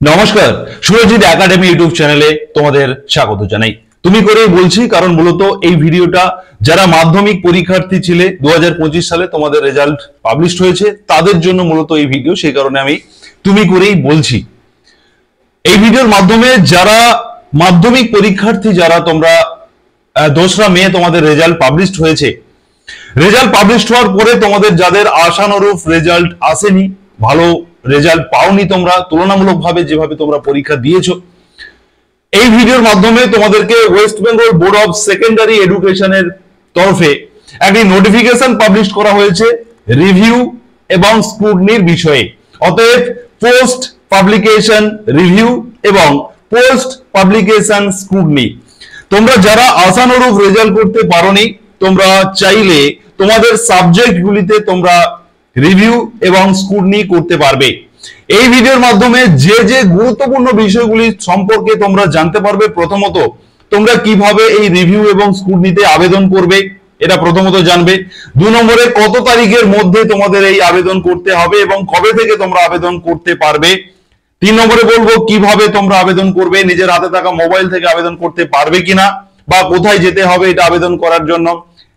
নমস্কার, Surajit academy YouTube চ্যানেলে তোমাদের স্বাগত জানাই। তুমি করেই বলছি কারণ মূলত এই ভিডিওটা যারা মাধ্যমিক পরীক্ষার্থী ছিলে 2025 সালে তোমাদের রেজাল্ট পাবলিশ হয়েছে তাদের জন্য মূলত এই ভিডিও, সেই কারণে আমি তুমি করেই বলছি। এই ভিডিওর মাধ্যমে যারা মাধ্যমিক পরীক্ষার্থী, যারা তোমরা 2রা মে তোমাদের রেজাল্ট পাবলিশ হয়েছে, রেজাল্ট পাবলিশ হওয়ার পরে তোমাদের যাদের আশানুরূপ রেজাল্ট আসেনি, ভালো রেজাল্ট পাওনি তোমরা তুলনামূলকভাবে যেভাবে তোমরা পরীক্ষা দিয়েছো, এই ভিডিওর মাধ্যমে তোমাদেরকে West Bengal board of secondary এডুকেশনের তরফে একটি নোটিফিকেশন পাবলিশ করা হয়েছে রিভিউ এবং স্ক্রুটনির বিষয়ে। অতএব পোস্ট পাবলিকেশন রিভিউ এবং পোস্ট পাবলিকেশন স্ক্রুটনি, তোমরা যারা আশানুরূপ রেজাল্ট করতে পারোনি, তোমরা চাইলে তোমাদের সাবজেক্টগুলিতে তোমরা রিভিউ এবং স্ক্রুটনি করতে পারবে। এই ভিডিওর মাধ্যমে যে যে গুরুত্বপূর্ণ বিষয়গুলি সম্পর্কে তোমরা জানতে পারবে। প্রথমত, তোমরা কিভাবে এই রিভিউ এবং স্ক্রুটনিতে আবেদন করবে, এটা প্রথমত জানবে। 2 নম্বরে, কত তারিখের মধ্যে তোমাদের এই আবেদন করতে হবে এবং কবে থেকে তোমরা আবেদন করতে পারবে। 3 নম্বরে বলবো কিভাবে তোমরা আবেদন করবে, নিজের হাতে থাকা মোবাইল থেকে আবেদন করতে পারবে কিনা বা কোথায় যেতে হবে এটা আবেদন করার জন্য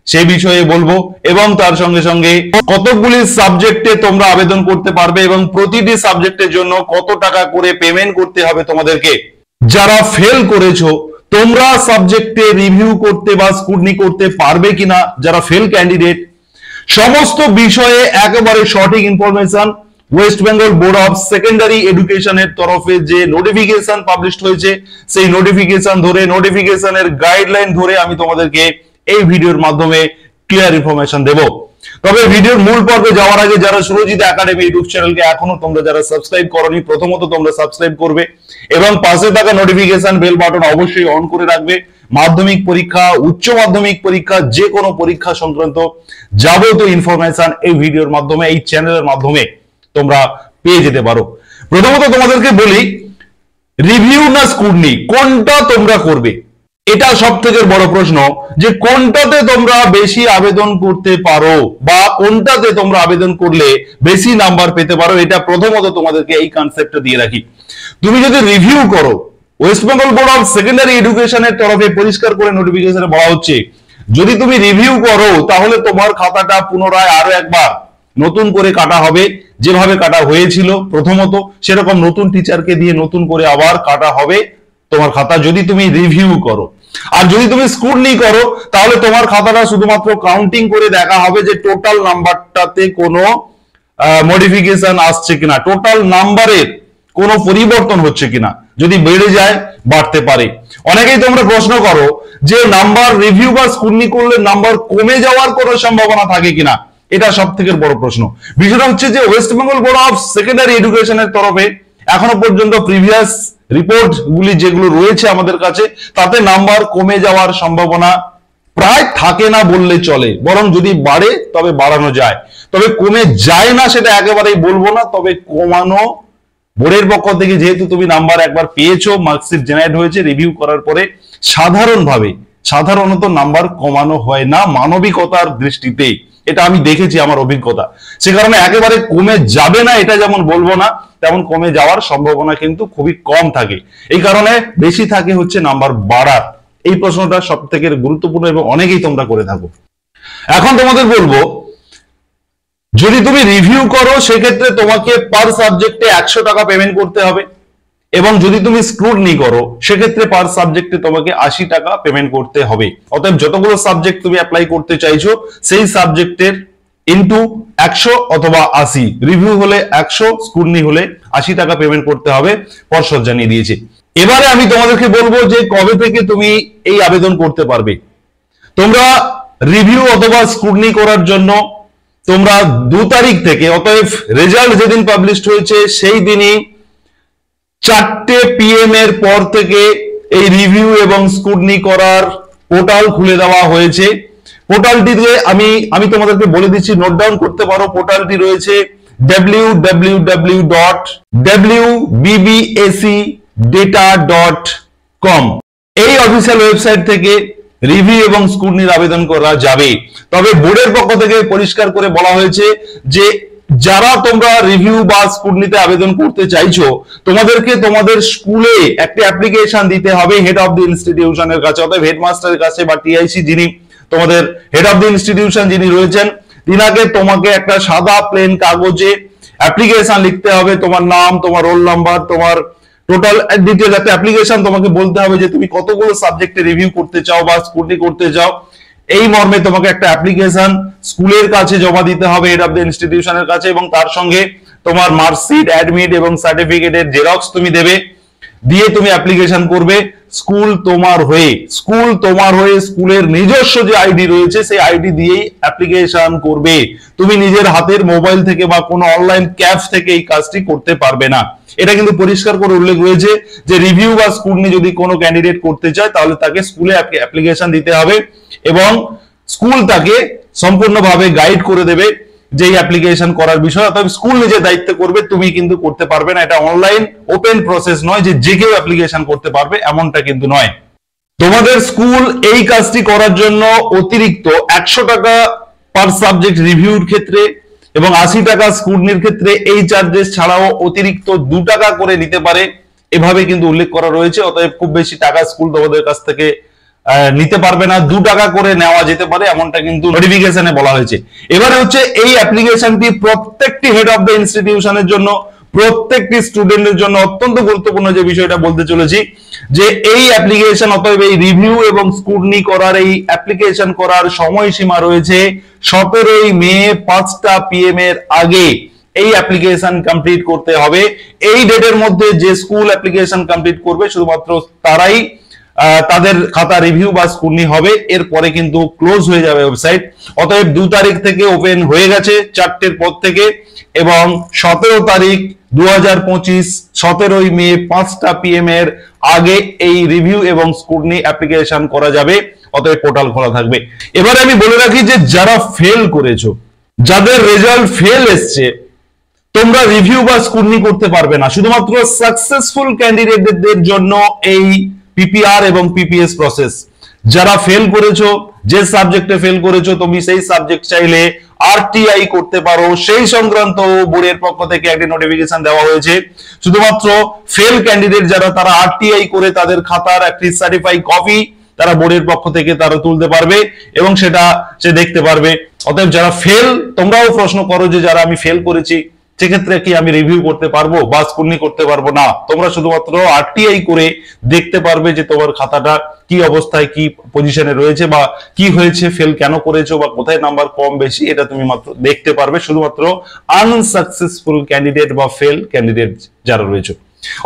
সেই বিষয়ে বলবো। এবং তার সঙ্গে সঙ্গে কতগুলি সাবজেক্টে তোমরা আবেদন করতে পারবে এবং প্রতিটি সাবজেক্টের জন্য কত টাকা করে পেমেন্ট করতে হবে তোমাদেরকে। যারা ফেল করেছো তোমরা সাবজেক্টে রিভিউ করতে বা স্ক্রুটনি করতে পারবে কিনা, যারা ফেল ক্যান্ডিডেট, সমস্ত বিষয়ে একেবারে সঠিক information West Bengal board of secondary এডুকেশনের তরফে যে নোটিফিকেশন পাবলিশ হয়েছে সেই নোটিফিকেশন ধরে, নোটিফিকেশনের গাইডলাইন ধরে আমি তোমাদেরকে এই ভিডিওর মাধ্যমে ক্লিয়ার ইনফরমেশন দেব। তবে ভিডিওর মূল পর্বে যাওয়ার আগে যারা সুরজিৎ একাডেমি ইউটিউব চ্যানেলকে এখনো তোমরা যারা সাবস্ক্রাইব করোনি, প্রথমত তোমরা সাবস্ক্রাইব করবে এবং পাশে থাকা নোটিফিকেশন বেল বাটন অবশ্যই অন করে রাখবে। মাধ্যমিক পরীক্ষা, উচ্চ মাধ্যমিক পরীক্ষা, যে কোনো পরীক্ষা সংক্রান্ত যাবতীয় ইনফরমেশন এই ভিডিওর মাধ্যমে, এই চ্যানেলের মাধ্যমে তোমরা পেয়ে যেতে পারো। প্রথমত তোমাদেরকে বলি, রিভিউ না স্ক্রুটনি, কোনটা তোমরা করবে? এটা সব থেকে বড় প্রশ্ন, যে কোনটাতে তোমরা বেশি আবেদন করতে পারো বা কোনটাতে তোমরা আবেদন করলে বেশি নাম্বার পেতে পারো। এটা প্রথমত তোমাদেরকে এই কনসেপ্টটা দিয়ে রাখি। তুমি যদি রিভিউ করো, West Bengal board of secondary এডুকেশনের তরফে পরিষ্কার করে নোটিফিকেশনে বলা হচ্ছে, যদি তুমি রিভিউ করো তাহলে তোমার খাতাটা পুনরায় আরো একবার নতুন করে কাটা হবে। যেভাবে কাটা হয়েছিল প্রথমত, সেরকম নতুন টিচারকে দিয়ে নতুন করে আবার কাটা হবে তোমার খাতা, যদি তুমি রিভিউ করো। আর যদি তুমি স্ক্রুটনি করো তাহলে তোমার খাতাটা শুধুমাত্র কাউন্টিং করে দেখা হবে যে টোটাল নাম্বারটাতে কোনো মডিফিকেশন আসছে কিনা, টোটাল নাম্বারের কোনো পরিবর্তন হচ্ছে কিনা। যদি বেড়ে যায়, বাড়তে পারে। অনেকেই তোমরা প্রশ্ন করো যে নাম্বার রিভিউ বা স্ক্রুটনি করলে নাম্বার কমে যাওয়ার কোনো সম্ভাবনা থাকে কিনা। এটা সব থেকে বড় প্রশ্ন। বিষয়টা হচ্ছে যে West Bengal board of secondary এডুকেশনের তরফে এখনো পর্যন্ত প্রিভিয়াস রিপোর্ট গুলি যেগুলো রয়েছে আমাদের কাছে, তাতে নাম্বার কমে যাওয়ার সম্ভাবনা প্রায় থাকে না বললে চলে, বরং যদি বাড়ে তবে বাড়ানো যায়। তবে কমে যায় না সেটা একেবারেই বলবো না, তবে কমানো বোর্ডের পক্ষ থেকে, যেহেতু তুমি নাম্বার একবার পেয়েছো, মার্কশিট জেনারেট হয়েছে, রিভিউ করার পরে সাধারণত নাম্বার কমানো হয় না মানবিকতার দৃষ্টিতে। এটা আমি দেখেছি, আমার অভিজ্ঞতা। সে কারণে একেবারে কমে যাবে না এটা যেমন বলবো না, তেমন কমে যাওয়ার সম্ভাবনা কিন্তু খুবই কম থাকে। এই কারণে বেশি থাকে হচ্ছে নাম্বার বাড়ার। এই প্রশ্নটা সব থেকে গুরুত্বপূর্ণ এবং অনেকেই তোমরা করে থাকো। এখন তোমাদের বলবো, যদি তুমি রিভিউ করো সেক্ষেত্রে তোমাকে পার সাবজেক্টে 100 টাকা পেমেন্ট করতে হবে এবং যদি তুমি স্ক্রুটনি করো সেক্ষেত্রে পার সাবজেক্টে তোমাকে 80 টাকা পেমেন্ট করতে হবে। অতএব যতগুলো সাবজেক্ট তুমি অ্যাপ্লাই করতে চাইছো সেই সাবজেক্টের ইনটু 100 অথবা 80, রিভিউ হলে 100, স্ক্রুটনি হলে 80 টাকা পেমেন্ট করতে হবে, পর্ষদ জানিয়ে দিয়েছে। এবারে আমি তোমাদেরকে বলবো যে কবে থেকে তুমি এই আবেদন করতে পারবে। তোমরা রিভিউ অথবা স্ক্রুটনি করার জন্য তোমরা 2 তারিখ থেকে, অতএব রেজাল্ট যেদিন পাবলিশ হয়েছে সেই দিনই 4টে PM এর পর থেকে এই রিভিউ এবং স্ক্রুটনি করার পোর্টাল খুলে দেওয়া হয়েছে। পোর্টালটিতে আমি তোমাদেরকে বলে দিচ্ছি, নোট ডাউন করতে পারো। পোর্টালটি রয়েছে www.wbbacdata.com। এই অফিসিয়াল ওয়েবসাইট থেকে রিভিউ এবং স্ক্রুটনির আবেদন করা যাবে। তবে বোর্ডের পক্ষ থেকে পরিষ্কার করে বলা হয়েছে যে যারা তোমরা রিভিউ বা স্কুটনিতে আবেদন করতে চাইছো, তোমাদেরকে তোমাদের স্কুলে একটা অ্যাপ্লিকেশন দিতে হবে হেড অফ দ্য ইনস্টিটিউশনের কাছে, অর্থাৎ হেডমাস্টারের কাছে বা টিআইসি যিনি তোমাদের হেড অফ দ্য ইনস্টিটিউশন যিনি রয়েছেন, তিনাকে তোমাকে একটা সাদা প্লেন কাগজে অ্যাপ্লিকেশন লিখতে হবে, তোমার নাম, তোমার রোল নাম্বার, তোমার টোটাল ডিটেল একটা অ্যাপ্লিকেশন তোমাকে বলতে হবে যে তুমি কতগুলো সাবজেক্টে রিভিউ করতে চাও বা স্কুটি করতে চাও। এই মর্মে তোমাকে একটা অ্যাপ্লিকেশন স্কুলের কাছে জমা দিতে হবে হেড অফ দ্য ইনস্টিটিউশনের কাছে, এবং তার সঙ্গে তোমার মার্কশিট, অ্যাডমিট এবং সার্টিফিকেটের জেরক্স তুমি দেবে, দিয়ে তুমি অ্যাপ্লিকেশন করবে। স্কুল তোমার হয়ে স্কুলের নিজস্ব যে আইডি রয়েছে সেই আইডি দিয়েই অ্যাপ্লিকেশন করবে। তুমি নিজের হাতের মোবাইল থেকে বা কোনো অনলাইন ক্যাফ থেকে এই কাজটি করতে পারবে না। এটা কিন্তু পরিষ্কার করে উল্লেখ রয়েছে যে রিভিউ বা স্কুটনি যদি কোনো ক্যান্ডিডেট করতে চায় তাহলে তাকে স্কুলে অ্যাপ্লিকেশন দিতে হবে, এবং স্কুল তাকে সম্পূর্ণভাবে গাইড করে দেবে যে অ্যাপ্লিকেশন করার বিষয়, অর্থাৎ স্কুল নিজের দায়িত্ব করবে, তুমি কিন্তু করতে পারবে না। এটা অনলাইন ওপেন প্রসেস নয় যে যে কেউ অ্যাপ্লিকেশন করতে পারবে, এমনটা কিন্তু নয়। তোমাদের স্কুল এই কাজটি করার জন্য অতিরিক্ত 100 টাকা পার সাবজেক্ট রিভিউর ক্ষেত্রে এবং 80 টাকা স্কুটনির ক্ষেত্রে এই চার্জেস ছাড়াও অতিরিক্ত 2 টাকা করে নিতে পারে, এভাবে কিন্তু উল্লেখ করা রয়েছে। অতএব খুব বেশি টাকা স্কুল তোমাদের কাছ থেকে নিতে পারবে না, 2 টাকা করে নেওয়া যেতে পারে, এমনটা কিন্তু নোটিফিকেশনে বলা হয়েছে। এবারে হচ্ছে এই অ্যাপ্লিকেশনটি প্রত্যেকটি হেড অফ দ্য ইনস্টিটিউশনের জন্য, প্রত্যেকটি স্টুডেন্টের জন্য অত্যন্ত গুরুত্বপূর্ণ যে বিষয়টা বলতে চলেছি, যে এই অ্যাপ্লিকেশন অতএব এই রিভিউ এবং স্কুটনি করার এই অ্যাপ্লিকেশন করার সময়সীমা রয়েছে 17 মে 5টা PM এর আগে এই অ্যাপ্লিকেশন কমপ্লিট করতে হবে। এই ডেটের মধ্যে যে স্কুল অ্যাপ্লিকেশন কমপ্লিট করবে শুধুমাত্র তারাই তাদের খাতা রিভিউ বা স্কুটনি হবে, এরপরে কিন্তু ক্লোজ হয়ে যাবে ওয়েবসাইট। অতএব 2 তারিখ থেকে ওপেন হয়ে গেছে 4টের পর থেকে, এবং 17 তারিখ 2025 17 মে 5টা PM এর আগে এই রিভিউ এবং স্কুটনি অ্যাপ্লিকেশন করা যাবে। অতএব পোর্টাল খোলা থাকবে। এবারে আমি বলে রাখি যে যারা ফেল করেছো, যাদের রেজাল্ট ফেল এসছে, তোমরা রিভিউ বা স্কুটনি করতে পারবে না। শুধুমাত্র সাকসেসফুল ক্যান্ডিডেটদের জন্য এই পিপিআর এবং পিপিএস প্রসেস। যারা ফেল করেছো, যে সাবজেক্টে ফেল করেছো, তুমি সেই সাবজেক্ট চাইলে আরটিআই করতে পারো, সেই সংক্রান্ত বোর্ডের পক্ষ থেকে একটি নোটিফিকেশন দেওয়া হয়েছে। শুধুমাত্র ফেল ক্যান্ডিডেট যারা, তারা আরটিআই করে তাদের খাতার একটি সার্টিফাইড কপি তারা বোর্ডের পক্ষ থেকে তারা তুলতে পারবে এবং সেটা সে দেখতে পারবে। অতএব যারা ফেল, তোমরাও প্রশ্ন করো যে যারা আমি ফেল করেছি সেক্ষেত্রে কি আমি রিভিউ করতে পারবো বা স্কুটনি করতে পারবো? না, তোমরা শুধুমাত্র আরটিআই করে দেখতে পারবে যে তোমার খাতাটা কি অবস্থায়, কি পজিশনে রয়েছে, বা কি হয়েছে, ফেল কেন করেছো, বা কোথায় নাম্বার কম বেশি, এটা তুমি মাত্র দেখতে পারবে শুধুমাত্র আনসাকসেসফুল ক্যান্ডিডেট বা ফেল ক্যান্ডিডেট যারা রয়েছে।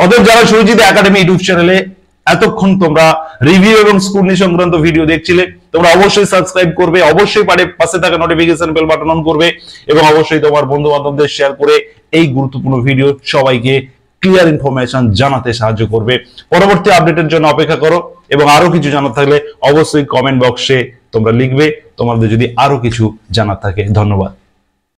অতএব যারা সুরজিৎ একাডেমি ইউটিউব চ্যানেলে এতক্ষণ তোমরা রিভিউ এবং স্কুটনি সংক্রান্ত ভিডিও দেখছিলে, তোমরা অবশ্যই সাবস্ক্রাইব করবে, অবশ্যই পাশে থাকা নোটিফিকেশন বেল বাটন অন করবে, এবং অবশ্যই তোমার বন্ধু বান্ধবদের শেয়ার করে এই গুরুত্বপূর্ণ ভিডিও সবাইকে ক্লিয়ার ইনফরমেশন জানাতে সাহায্য করবে। পরবর্তী আপডেটের জন্য অপেক্ষা করো, এবং আরো কিছু জানার থাকলে অবশ্যই কমেন্ট বক্সে তোমরা লিখবে তোমাদের যদি আরো কিছু জানার থাকে। ধন্যবাদ।